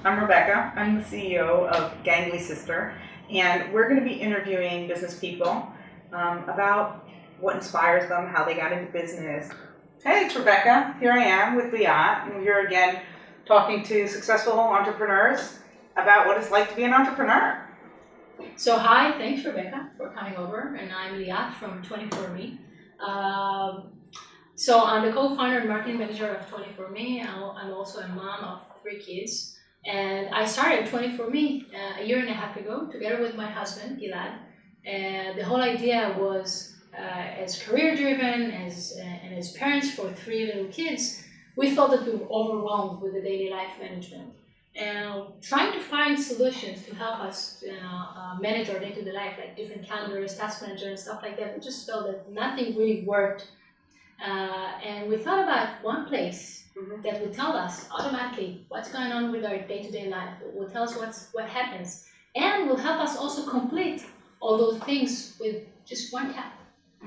I'm Rebecca. I'm the CEO of Gangly Sister, and we're going to be interviewing business people about what inspires them, how they got into business. Hey, it's Rebecca. Here I am with Liat, and we're here again talking to successful entrepreneurs about what it's like to be an entrepreneur. So hi, thanks Rebecca for coming over, and I'm Liat from 24Me. So I'm the co-founder and marketing manager of 24Me. I'm also a mom of 3 kids, and I started 24Me a year and a half ago together with my husband Gilad. And the whole idea was, as career-driven, and as parents for 3 little kids, we felt that we were overwhelmed with the daily life management. And trying to find solutions to help us manage our day-to-day life, like different calendars, task manager, and stuff like that. We just felt that nothing really worked. And we thought about one place that would tell us automatically what's going on with our day-to-day life, will tell us what happens, and will help us also complete all those things with just one tap.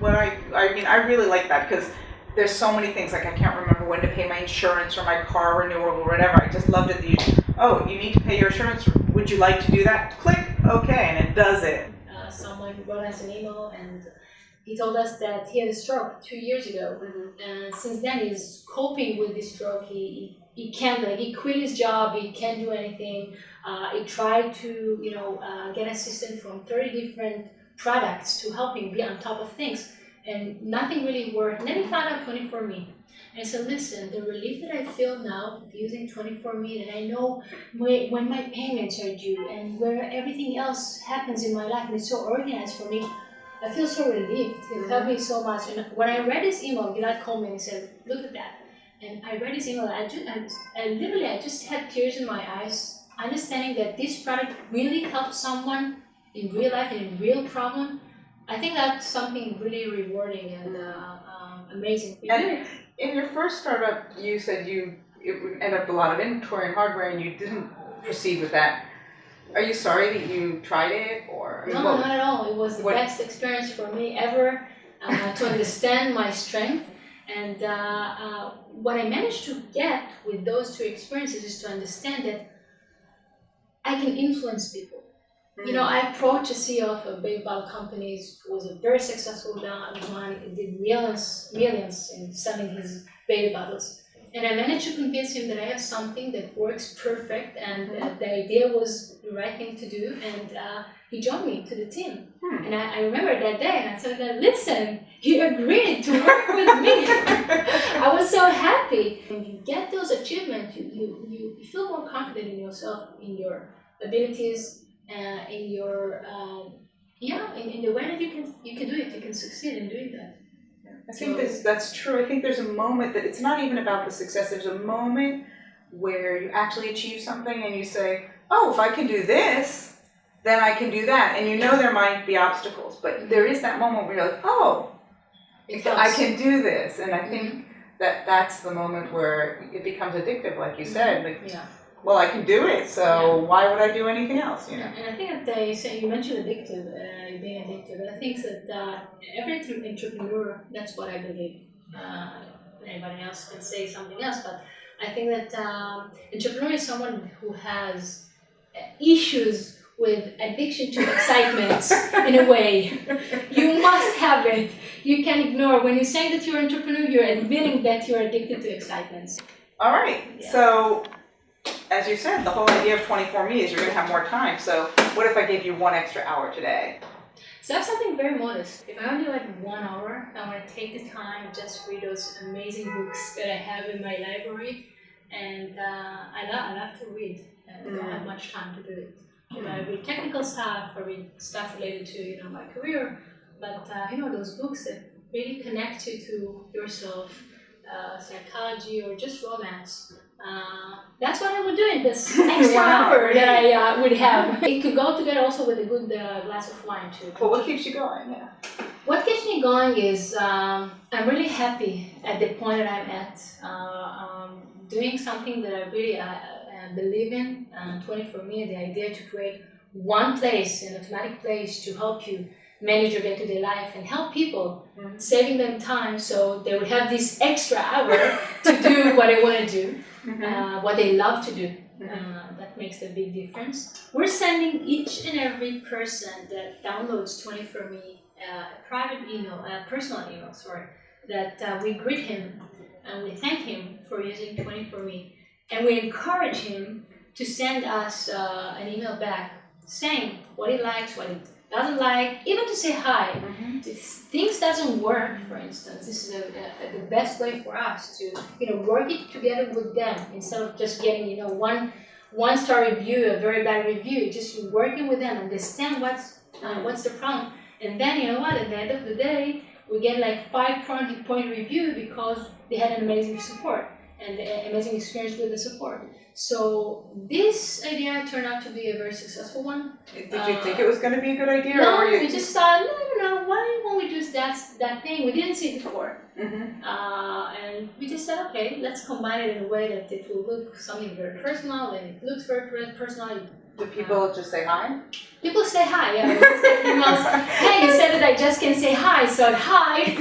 Well, I really like that because there's so many things, like I can't remember when to pay my insurance or my car renewal or whatever. I just loved it. You need to pay your insurance. Would you like to do that? Click OK, and it does it. Someone wrote us an email, and he told us that he had a stroke 2 years ago, and since then he's coping with this stroke. He can't, he quit his job. He can't do anything. He tried to get assistance from 30 different products to help him be on top of things, and nothing really worked. And then he found out 24Me. And I said, listen, the relief that I feel now using 24Me, that I know when my payments are due and where everything else happens in my life, and it's so organized for me, I feel so relieved. It helped me so much. And when I read this email, Gilad called me and he said, look at that. And I read his email, I just had tears in my eyes, understanding that this product really helped someone in real life and in real problem. I think that's something really rewarding and amazing. And in your first startup, you said it ended up a lot of inventory and hardware, and you didn't proceed with that. Are you sorry that you tried it, or? No, not at all. It was the best experience for me ever to understand my strength. And what I managed to get with those 2 experiences is to understand that I can influence people. I approached a CEO of a baby bottle company who was a very successful one. He did millions in selling his baby bottles. And I managed to convince him that I have something that works perfect, and the idea was the right thing to do. And he joined me to the team. And I remember that day, and I said, listen, he agreed to work with me. I was so happy. When you get those achievements, you feel more confident in yourself, in your abilities, in your in the way that you can do it. You can succeed in doing that. I think that's true. I think there's a moment that it's not even about the success. There's a moment where you actually achieve something and you say, oh, if I can do this, then I can do that. And there might be obstacles, but there is that moment where you're like, oh, I can do this. And I think that's the moment where it becomes addictive, like you said. Well, I can do it, so why would I do anything else? And I think that you mentioned addictive, being addictive. And I think that every entrepreneur, that's what I believe. Anybody else can say something else, but I think that entrepreneur is someone who has issues with addiction to excitement in a way. You must have it. You can ignore. When you're saying that you're an entrepreneur, you're admitting that you're addicted to excitement. All right, so as you said, the whole idea of 24Me is you're going to have more time. So what if I gave you 1 extra hour today? So I have something very modest. If I only 1 hour, I want to take the time, just read those amazing books that I have in my library. And I love to read. I don't have much time to do it. I read technical stuff, I read stuff related to my career. But those books that really connect you to yourself, psychology or just romance. That's what I would do in this extra hour that I would have. It could go together also with a good glass of wine too. But what keeps you going? What keeps me going is I'm really happy at the point that I'm at, doing something that I really believe in. 24Me, the idea to create one place, an automatic place to help you manage your day-to-day life and help people, saving them time so they would have this extra hour to do what they want to do, what they love to do. That makes a big difference. We're sending each and every person that downloads 24Me a private email, a personal email, that we greet him and we thank him for using 24Me, and we encourage him to send us an email back saying what he likes, what he doesn't like, even to say hi. If things doesn't work, for instance, this is the best way for us to work it together with them instead of just getting one star review, a very bad review. Just working with them, understand what's the problem, and then at the end of the day we get like 5-point review because they had an amazing support and amazing experience with the support. So this idea turned out to be a very successful one. Did you think it was going to be a good idea? No, or we just thought, why won't we do that thing? We didn't see it before. And we just said, okay, let's combine it in a way that it will look something very personal, and it looks very personal. Do people just say hi? People say hi, yeah. Hey, you said that I just can say hi, so hi.